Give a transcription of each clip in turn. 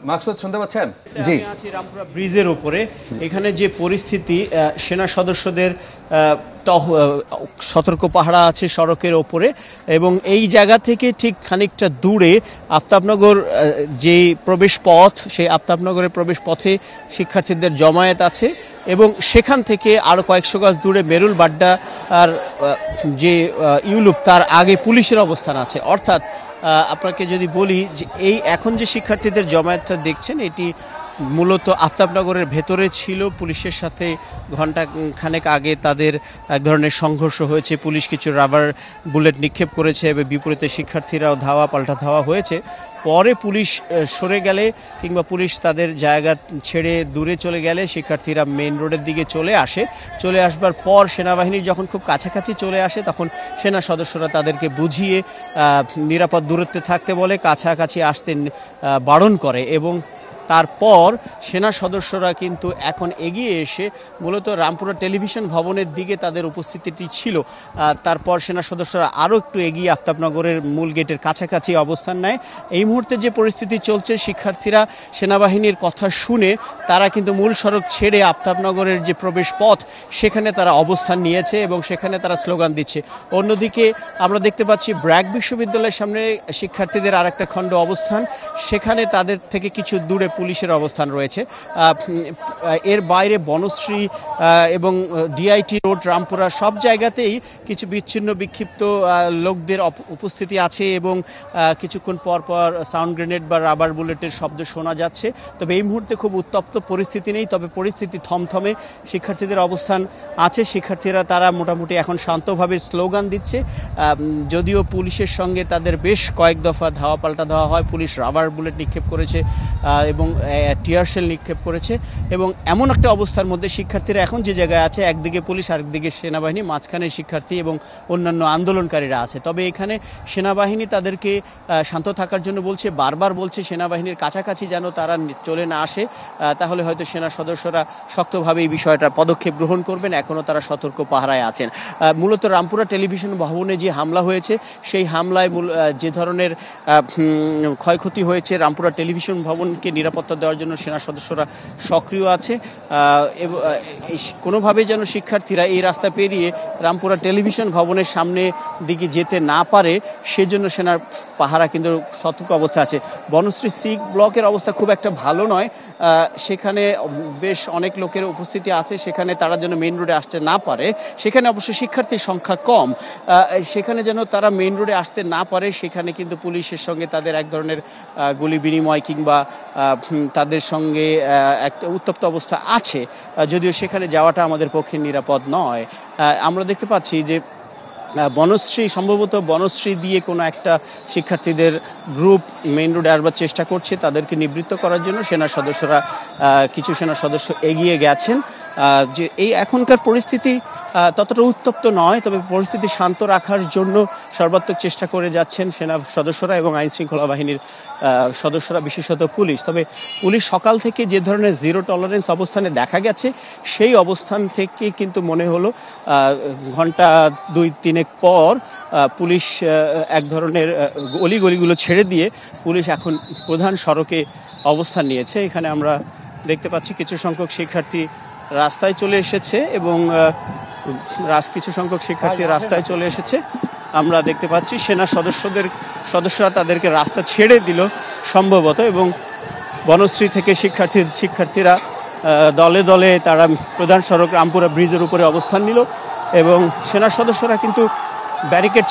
মাকসুদ শুনতে পাচ্ছেন? জি, আমি আছি রামপুরা ব্রিজের উপরে। এখানে যে পরিস্থিতি, সেনা সদস্যদের সতর্ক পাহারা আছে সড়কের ওপরে, এবং এই জায়গা থেকে ঠিক খানিকটা দূরে আফতাবনগর যে প্রবেশ পথ, সেই আফতাবনগরের প্রবেশ পথে শিক্ষার্থীদের জমায়েত আছে, এবং সেখান থেকে আরও কয়েকশো গজ দূরে মেরুল বাড্ডা আর যে ইউলুপ, তার আগে পুলিশের অবস্থান আছে। অর্থাৎ আপনাকে যদি বলি যে এই এখন যে শিক্ষার্থীদের জমায়েতটা দেখছেন, এটি মূলত আফতাবনগরের ভেতরে ছিল। পুলিশের সাথে ঘণ্টা খানেক আগে তাদের এক ধরনের সংঘর্ষ হয়েছে, পুলিশ কিছু রাবার বুলেট নিক্ষেপ করেছে এবং বিপরীতে শিক্ষার্থীরাও পাল্টা ধাওয়া হয়েছে। পরে পুলিশ সরে গেলে কিংবা পুলিশ তাদের জায়গা ছেড়ে দূরে চলে গেলে শিক্ষার্থীরা মেইন রোডের দিকে চলে আসবার পর সেনাবাহিনীর যখন খুব কাছাকাছি চলে আসে, তখন সেনা সদস্যরা তাদেরকে বুঝিয়ে নিরাপদ দূরত্বে থাকতে বলে, কাছাকাছি আসতে বারণ করে, এবং তারপর সেনা সদস্যরা কিন্তু এখন এগিয়ে এসে মূলত রামপুরা টেলিভিশন ভবনের দিকে তাদের উপস্থিতিটি ছিল। তারপর সেনা সদস্যরা আরও একটু এগিয়ে আফতাবনগরের মূল গেটের কাছাকাছি অবস্থান নেয়। এই মুহূর্তে যে পরিস্থিতি চলছে, শিক্ষার্থীরা সেনাবাহিনীর কথা শুনে তারা কিন্তু মূল সড়ক ছেড়ে আফতাবনগরের যে প্রবেশ পথ, সেখানে তারা অবস্থান নিয়েছে এবং সেখানে তারা স্লোগান দিচ্ছে। অন্যদিকে আমরা দেখতে পাচ্ছি ব্র্যাক বিশ্ববিদ্যালয়ের সামনে শিক্ষার্থীদের আরেকটা খণ্ড অবস্থান, সেখানে তাদের থেকে কিছু দূরে পুলিশের অবস্থান রয়েছে। এর বাইরে বনশ্রী এবং ডিআইটি রোড, রামপুরা সব জায়গাতেই কিছু বিচ্ছিন্ন বিক্ষিপ্ত লোকদের উপস্থিতি আছে, এবং কিছুক্ষণ পর পর সাউন্ড গ্রেনেড বা রাবার বুলেটের শব্দ শোনা যাচ্ছে। তবে এই মুহূর্তে খুব উত্তপ্ত পরিস্থিতি নেই, তবে পরিস্থিতি থমথমে। শিক্ষার্থীদের অবস্থান আছে, শিক্ষার্থীরা তারা মোটামুটি এখন শান্তভাবে স্লোগান দিচ্ছে। যদিও পুলিশের সঙ্গে তাদের বেশ কয়েক দফা পাল্টা ধাওয়া হয়, পুলিশ রাবার বুলেট নিক্ষেপ করেছে এবং টিয়ারশেল নিক্ষেপ করেছে, এবং এমন একটা অবস্থার মধ্যে শিক্ষার্থীরা এখন যে জায়গায় আছে, একদিকে পুলিশ আরেকদিকে সেনাবাহিনী, মাঝখানে শিক্ষার্থী এবং অন্যান্য আন্দোলনকারীরা আছে। তবে এখানে সেনাবাহিনী তাদেরকে শান্ত থাকার জন্য বলছে, বারবার বলছে সেনাবাহিনীর কাছাকাছি যেন তারা চলে না আসে, তাহলে হয়তো সেনা সদস্যরা শক্তভাবে এই বিষয়টা পদক্ষেপ গ্রহণ করবেন। এখনও তারা সতর্ক পাহারায় আছেন। মূলত রামপুরা টেলিভিশন ভবনে যে হামলা হয়েছে, সেই হামলায় যে ধরনের ক্ষয়ক্ষতি হয়েছে, রামপুরা টেলিভিশন ভবনকে নিরাপত্তা দেওয়ার জন্য সেনা সদস্যরা সক্রিয় আছে। কোনোভাবে যেন শিক্ষার্থীরা এই রাস্তা পেরিয়ে রামপুরা টেলিভিশন ভবনের সামনে দিকে যেতে না পারে, সেজন্য সেনার পাহারা কিন্তু সতর্ক অবস্থা আছে। বনশ্রী সি ব্লকের অবস্থা খুব একটা ভালো নয়, সেখানে বেশ অনেক লোকের উপস্থিতি আছে, সেখানে তারা যেন মেইন রোডে আসতে না পারে। সেখানে অবশ্য শিক্ষার্থীর সংখ্যা কম, সেখানে যেন তারা মেইন রোডে আসতে না পারে, সেখানে কিন্তু পুলিশের সঙ্গে তাদের এক ধরনের গুলি বিনিময় কিংবা তাদের সঙ্গে একটা উত্তপ্ত অবস্থা আছে, যদিও সেখানে যাওয়াটা আমাদের পক্ষে নিরাপদ নয়। আমরা দেখতে পাচ্ছি যে সম্ভবত বনশ্রী দিয়ে কোনো একটা শিক্ষার্থীদের গ্রুপ মেইন রোডে আসবার চেষ্টা করছে, তাদেরকে নিবৃত্ত করার জন্য কিছু সেনা সদস্য এগিয়ে গেছেন। যে এই এখনকার পরিস্থিতি ততটা উত্তপ্ত নয়, তবে পরিস্থিতি শান্ত রাখার জন্য সর্বাত্মক চেষ্টা করে যাচ্ছেন সেনা সদস্যরা এবং আইনশৃঙ্খলা বাহিনীর সদস্যরা, বিশেষত পুলিশ। তবে পুলিশ সকাল থেকে যে ধরনের জিরো টলারেন্স অবস্থানে দেখা গেছে, সেই অবস্থান থেকে কিন্তু মনে হলো ঘন্টা 2-3 পর পুলিশ এক ধরনের গলিগুলো ছেড়ে দিয়ে পুলিশ এখন প্রধান সড়কে অবস্থান নিয়েছে। এখানে আমরা দেখতে পাচ্ছি কিছু সংখ্যক শিক্ষার্থী রাস্তায় চলে এসেছে, এবং কিছু সংখ্যক শিক্ষার্থী রাস্তায় চলে এসেছে। আমরা দেখতে পাচ্ছি সেনা সদস্যরা তাদেরকে রাস্তা ছেড়ে দিল সম্ভবত, এবং বনশ্রী থেকে শিক্ষার্থীরা দলে দলে তারা প্রধান সড়ক রামপুরা ব্রিজের উপরে অবস্থান নিল, এবং সেনা সদস্যরা কিন্তু ব্যারিকেড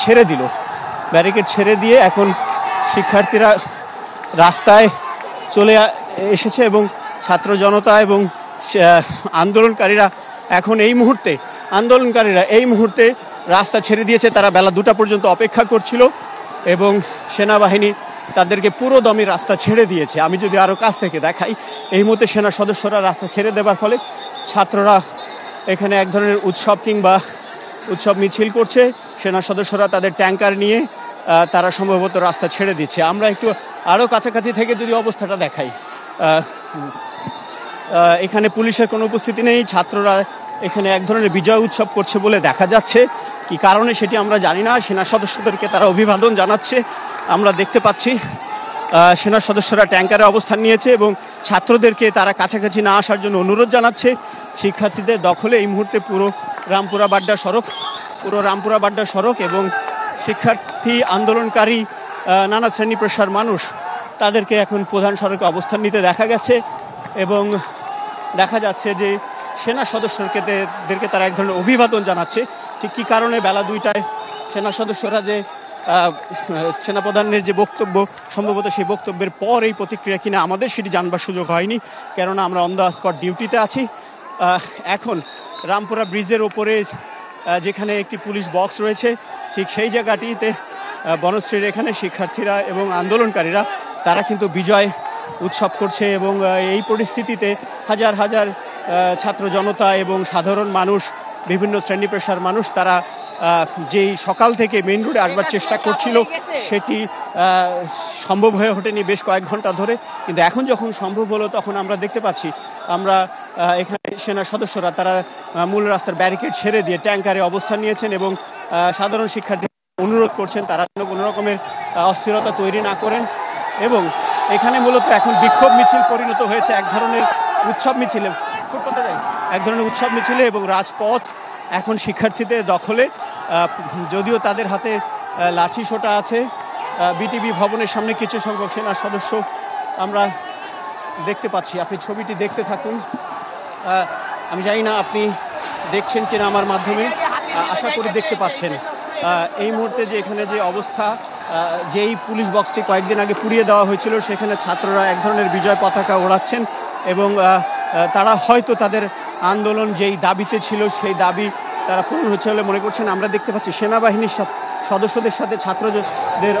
ছেড়ে দিয়ে এখন শিক্ষার্থীরা রাস্তায় চলে এসেছে, এবং ছাত্র জনতা এবং আন্দোলনকারীরা এই মুহূর্তে রাস্তা ছেড়ে দিয়েছে। তারা বেলা 2টা পর্যন্ত অপেক্ষা করছিল, এবং সেনাবাহিনী তাদেরকে পুরো দমে রাস্তা ছেড়ে দিয়েছে। আমি যদি আরও কাছ থেকে দেখাই, এই মুহূর্তে সেনা সদস্যরা রাস্তা ছেড়ে দেওয়ার ফলে ছাত্ররা এখানে এক ধরনের উৎসব মিছিল করছে। সেনা সদস্যরা তাদের ট্যাঙ্কার নিয়ে তারা সম্ভবত রাস্তা ছেড়ে দিচ্ছে। আমরা একটু আরও কাছাকাছি থেকে যদি অবস্থাটা দেখাই, এখানে পুলিশের কোনো উপস্থিতি নেই, ছাত্ররা এখানে এক ধরনের বিজয় উৎসব করছে বলে দেখা যাচ্ছে। কি কারণে সেটি আমরা জানি না। সেনা সদস্যদেরকে তারা অভিবাদন জানাচ্ছে আমরা দেখতে পাচ্ছি। সেনা সদস্যরা ট্যাঙ্কারে অবস্থান নিয়েছে এবং ছাত্রদেরকে তারা কাছাকাছি না আসার জন্য অনুরোধ জানাচ্ছে। শিক্ষার্থীদের দখলে এই মুহূর্তে পুরো রামপুরা বাড্ডা সড়ক এবং শিক্ষার্থী আন্দোলনকারী নানা শ্রেণী পেশার মানুষ তাদেরকে এখন প্রধান সড়কে অবস্থান নিতে দেখা গেছে এবং দেখা যাচ্ছে যে সেনা সদস্যদেরকে তারা এক ধরনের অভিবাদন জানাচ্ছে। ঠিক কী কারণে বেলা 2টায় সেনা সদস্যরা যে সেনাপ্রধানের যে বক্তব্য, সম্ভবত সেই বক্তব্যের পর এই প্রতিক্রিয়া কিনা আমাদের সেটি জানবার সুযোগ হয়নি, কেননা আমরা অন দ্য স্পট ডিউটিতে আছি। এখন রামপুরা ব্রিজের ওপরে যেখানে একটি পুলিশ বক্স রয়েছে, ঠিক সেই জায়গাটিতে বনশ্রীর এখানে শিক্ষার্থীরা এবং আন্দোলনকারীরা তারা কিন্তু বিজয় উৎসব করছে এবং এই পরিস্থিতিতে হাজার হাজার ছাত্র জনতা এবং সাধারণ মানুষ, বিভিন্ন শ্রেণী পেশার মানুষ তারা যেই সকাল থেকে মেইন রোডে আসবার চেষ্টা করছিল সেটি সম্ভব হয়ে ওঠেনি বেশ কয়েক ঘন্টা ধরে। কিন্তু এখন যখন সম্ভব হলো তখন আমরা দেখতে পাচ্ছি আমরা এখানে সেনা সদস্যরা তারা মূল রাস্তার ব্যারিকেড ছেড়ে দিয়ে ট্যাঙ্কারে অবস্থান নিয়েছেন এবং সাধারণ শিক্ষার্থী অনুরোধ করছেন তারা যেন কোনো রকমের অস্থিরতা তৈরি না করেন। এবং এখানে মূলত এখন বিক্ষোভ মিছিল পরিণত হয়েছে এক ধরনের উৎসব মিছিলে এবং রাজপথ এখন শিক্ষার্থীদের দখলে। যদিও তাদের হাতে লাঠি সোটা আছে। বিটিভি ভবনের সামনে কিছু সংখ্যক সেনা সদস্য আমরা দেখতে পাচ্ছি। আপনি ছবিটি দেখতে থাকুন। আমি জানি না আপনি দেখছেন কিনা আমার মাধ্যমে, আশা করি দেখতে পাচ্ছেন। এই মুহূর্তে যে এখানে যে অবস্থা, যেই পুলিশ বক্সটি কয়েকদিন আগে পুড়িয়ে দেওয়া হয়েছিল সেখানে ছাত্ররা এক ধরনের বিজয় পতাকা ওড়াচ্ছেন এবং তারা হয়তো তাদের আন্দোলন যেই দাবিতে ছিল সেই দাবি তারা পূরণ হচ্ছে বলে মনে করছেন। আমরা দেখতে পাচ্ছি সেনাবাহিনীর সদস্যদের সাথে ছাত্রদের